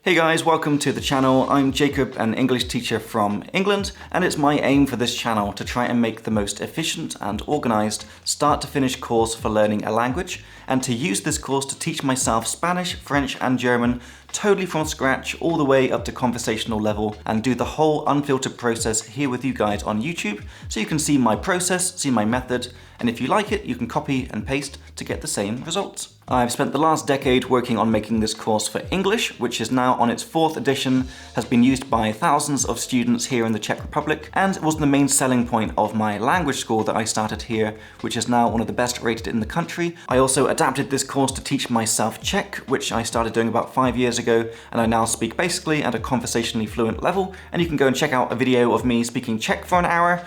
Hey guys, welcome to the channel. I'm Jacob, an English teacher from England, and it's my aim for this channel to try and make the most efficient and organised start to finish course for learning a language, and to use this course to teach myself Spanish, French and German totally from scratch all the way up to conversational level, and do the whole unfiltered process here with you guys on YouTube, so you can see my process, see my method, and if you like it, you can copy and paste to get the same results. I've spent the last decade working on making this course for English, which is now on its 4th edition, has been used by thousands of students here in the Czech Republic, and was the main selling point of my language school that I started here, which is now one of the best rated in the country. I also adapted this course to teach myself Czech, which I started doing about 5 years ago, and I now speak basically at a conversationally fluent level, and you can go and check out a video of me speaking Czech for an hour,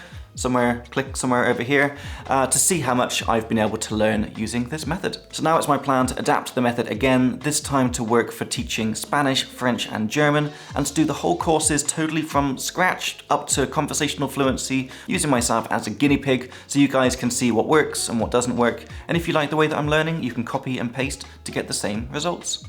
click somewhere over here, to see how much I've been able to learn using this method. So now it's my plan to adapt the method again, this time to work for teaching Spanish, French and German, and to do the whole courses totally from scratch up to conversational fluency, using myself as a guinea pig so you guys can see what works and what doesn't work, and if you like the way that I'm learning, you can copy and paste to get the same results.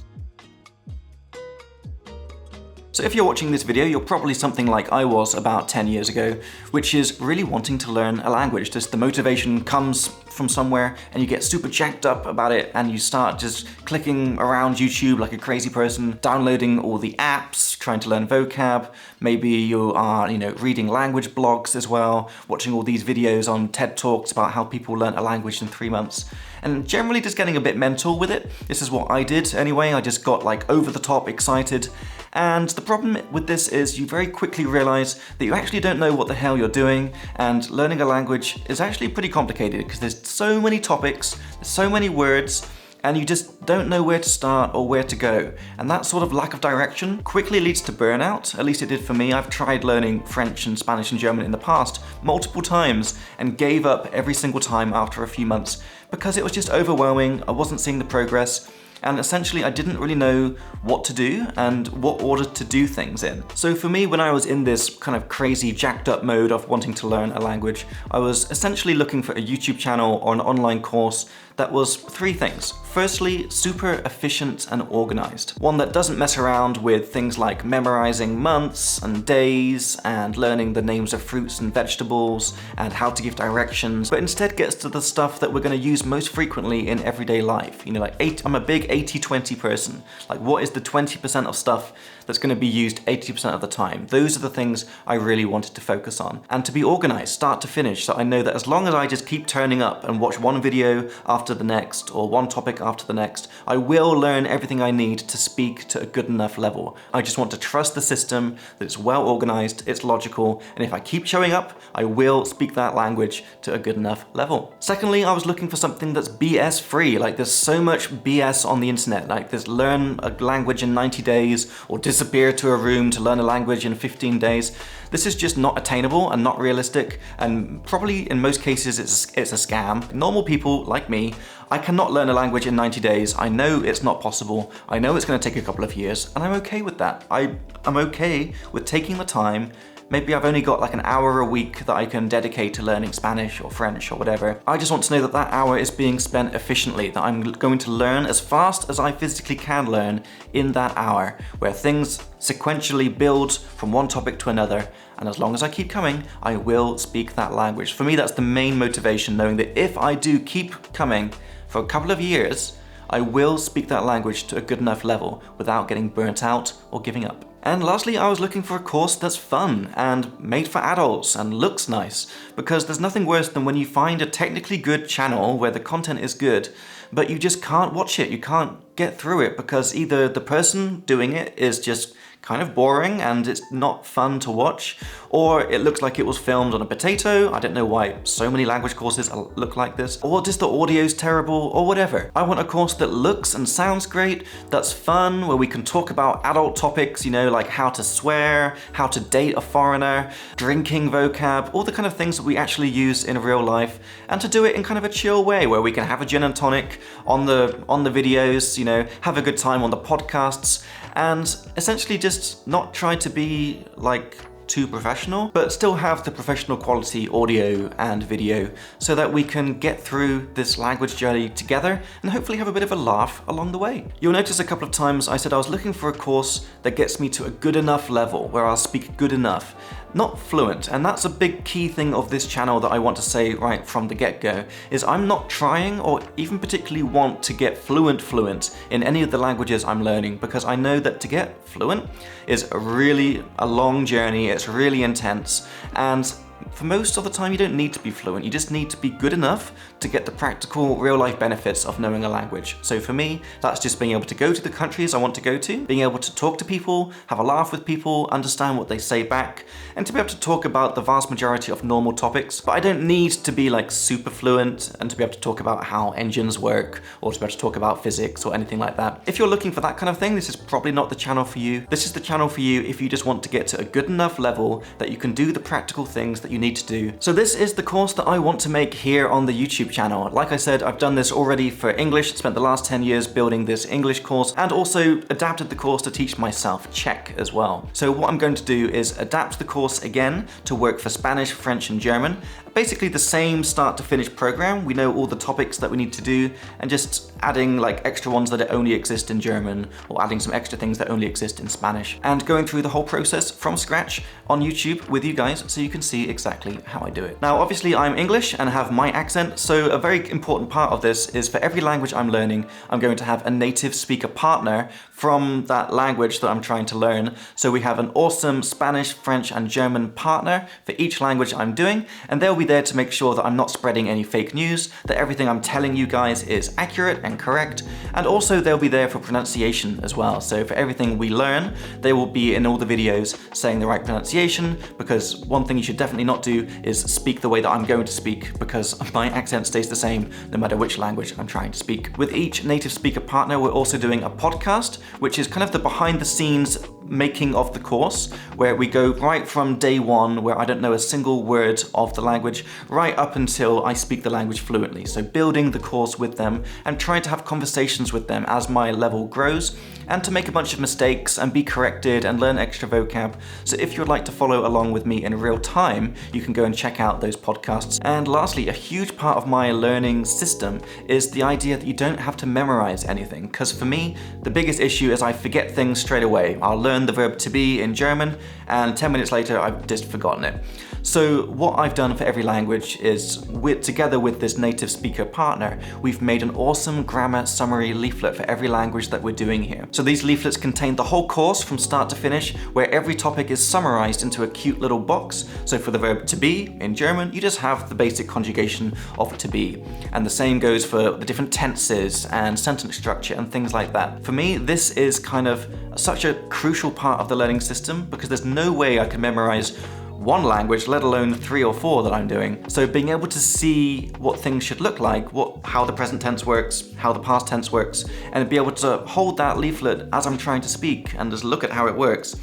So if you're watching this video, you're probably something like I was about 10 years ago, which is really wanting to learn a language. Just the motivation comes from somewhere and you get super jacked up about it and you start just clicking around YouTube like a crazy person, downloading all the apps, trying to learn vocab. Maybe you are, reading language blogs as well, watching all these videos on TED Talks about how people learn a language in 3 months. And generally just getting a bit mental with it. This is what I did anyway. I just got like over the top excited. And the problem with this is you very quickly realize that you actually don't know what the hell you're doing, and learning a language is actually pretty complicated because there's so many topics, there's so many words, and you just don't know where to start or where to go. And that sort of lack of direction quickly leads to burnout. At least it did for me. I've tried learning French and Spanish and German in the past multiple times and gave up every single time after a few months because it was just overwhelming. I wasn't seeing the progress. And essentially I didn't really know what to do and what order to do things in. So for me, when I was in this kind of crazy jacked up mode of wanting to learn a language, I was essentially looking for a YouTube channel or an online course that was 3 things. Firstly, super efficient and organized. One that doesn't mess around with things like memorizing months and days and learning the names of fruits and vegetables and how to give directions, but instead gets to the stuff that we're going to use most frequently in everyday life. I'm a big 80-20 person. Like, what is the 20% of stuff that's going to be used 80% of the time? Those are the things I really wanted to focus on. And to be organized, start to finish, so I know that as long as I just keep turning up and watch one video after the next or one topic after the next, I will learn everything I need to speak to a good enough level. I just want to trust the system, that it's well organized, it's logical, and if I keep showing up, I will speak that language to a good enough level. Secondly, I was looking for something that's BS free. Like, there's so much BS on the internet, like there's learn a language in 90 days or disappear to a room to learn a language in 15 days. This is just not attainable and not realistic, and probably in most cases it's a scam. Normal people like me, I cannot learn a language in 90 days. I know it's not possible. I know it's going to take a couple of years, and I'm okay with that. I'm okay with taking the time. Maybe I've only got like an hour a week that I can dedicate to learning Spanish or French or whatever. I just want to know that that hour is being spent efficiently, that I'm going to learn as fast as I physically can learn in that hour, where things sequentially build from one topic to another. And as long as I keep coming, I will speak that language. For me, that's the main motivation, knowing that if I do keep coming for a couple of years, I will speak that language to a good enough level without getting burnt out or giving up. And lastly, I was looking for a course that's fun and made for adults and looks nice, because there's nothing worse than when you find a technically good channel where the content is good, but you just can't watch it, you can't get through it because either the person doing it is just kind of boring and it's not fun to watch, or it looks like it was filmed on a potato. I don't know why so many language courses look like this, or just the audio's terrible, or whatever. I want a course that looks and sounds great, that's fun, where we can talk about adult topics, like how to swear, how to date a foreigner, drinking vocab, all the kind of things that we actually use in real life, and to do it in kind of a chill way where we can have a gin and tonic on the videos, have a good time on the podcasts, and essentially just not try to be like too professional, but still have the professional quality audio and video so that we can get through this language journey together and hopefully have a bit of a laugh along the way. You'll notice a couple of times I said I was looking for a course that gets me to a good enough level where I'll speak good enough, not fluent. And that's a big key thing of this channel that I want to say right from the get-go, is I'm not trying or even particularly want to get fluent in any of the languages I'm learning, because I know that to get fluent is really a long journey, it's really intense, and for most of the time you don't need to be fluent, you just need to be good enough to get the practical real-life benefits of knowing a language. So for me, that's just being able to go to the countries I want to go to, being able to talk to people, have a laugh with people, understand what they say back, and to be able to talk about the vast majority of normal topics. But I don't need to be like super fluent and to be able to talk about how engines work or to be able to talk about physics or anything like that. If you're looking for that kind of thing, this is probably not the channel for you. This is the channel for you if you just want to get to a good enough level that you can do the practical things that you need to do. So this is the course that I want to make here on the YouTube channel. Like I said, I've done this already for English, spent the last 10 years building this English course, and also adapted the course to teach myself Czech as well. So what I'm going to do is adapt the course again to work for Spanish, French, and German. Basically the same start to finish program. We know all the topics that we need to do and just adding like extra ones that only exist in German or adding some extra things that only exist in Spanish and going through the whole process from scratch on YouTube with you guys so you can see exactly how I do it. Now obviously I'm English and have my accent, so a very important part of this is for every language I'm learning I'm going to have a native speaker partner from that language that I'm trying to learn. So we have an awesome Spanish, French, and German partner for each language I'm doing, and they'll be there to make sure that I'm not spreading any fake news, that everything I'm telling you guys is accurate and correct, and also they'll be there for pronunciation as well. So for everything we learn, they will be in all the videos saying the right pronunciation, because one thing you should definitely not do is speak the way that I'm going to speak, because my accent stays the same no matter which language I'm trying to speak. With each native speaker partner, we're also doing a podcast, which is kind of the behind the scenes making of the course, where we go right from day one, where I don't know a single word of the language, right up until I speak the language fluently. So building the course with them and trying to have conversations with them as my level grows, and to make a bunch of mistakes and be corrected and learn extra vocab. So if you'd like to follow along with me in real time, you can go and check out those podcasts. And lastly, a huge part of my learning system is the idea that you don't have to memorize anything, because for me, the biggest issue is I forget things straight away. I'll learn the verb to be in German and 10 minutes later I've just forgotten it. So what I've done for every language is, together with this native speaker partner, we've made an awesome grammar summary leaflet for every language that we're doing here. So these leaflets contain the whole course from start to finish, where every topic is summarized into a cute little box. So for the verb to be in German, you just have the basic conjugation of to be. And the same goes for the different tenses and sentence structure and things like that. For me, this is kind of such a crucial part of the learning system, because there's no way I can memorize one language, let alone 3 or 4 that I'm doing. So being able to see what things should look like, how the present tense works, how the past tense works, and be able to hold that leaflet as I'm trying to speak and just look at how it works.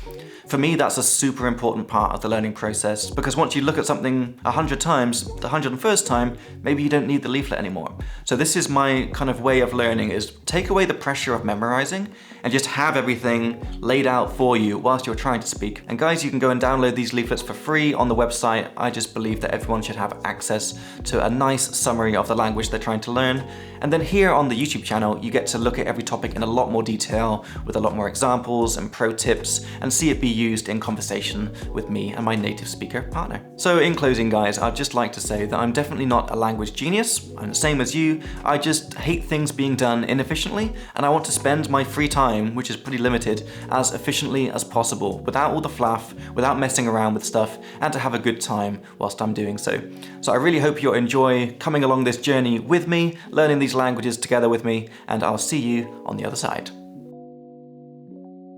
For me, that's a super important part of the learning process, because once you look at something 100 times, the 101st time, maybe you don't need the leaflet anymore. So this is my kind of way of learning, is take away the pressure of memorizing and just have everything laid out for you whilst you're trying to speak. And guys, you can go and download these leaflets for free on the website. I just believe that everyone should have access to a nice summary of the language they're trying to learn. And then here on the YouTube channel, you get to look at every topic in a lot more detail with a lot more examples and pro tips and see it be used in conversation with me and my native speaker partner. So in closing guys, I'd just like to say that I'm definitely not a language genius. I'm the same as you. I just hate things being done inefficiently, and I want to spend my free time, which is pretty limited, as efficiently as possible, without all the fluff, without messing around with stuff, and to have a good time whilst I'm doing so. So I really hope you'll enjoy coming along this journey with me, learning these languages together with me, and I'll see you on the other side.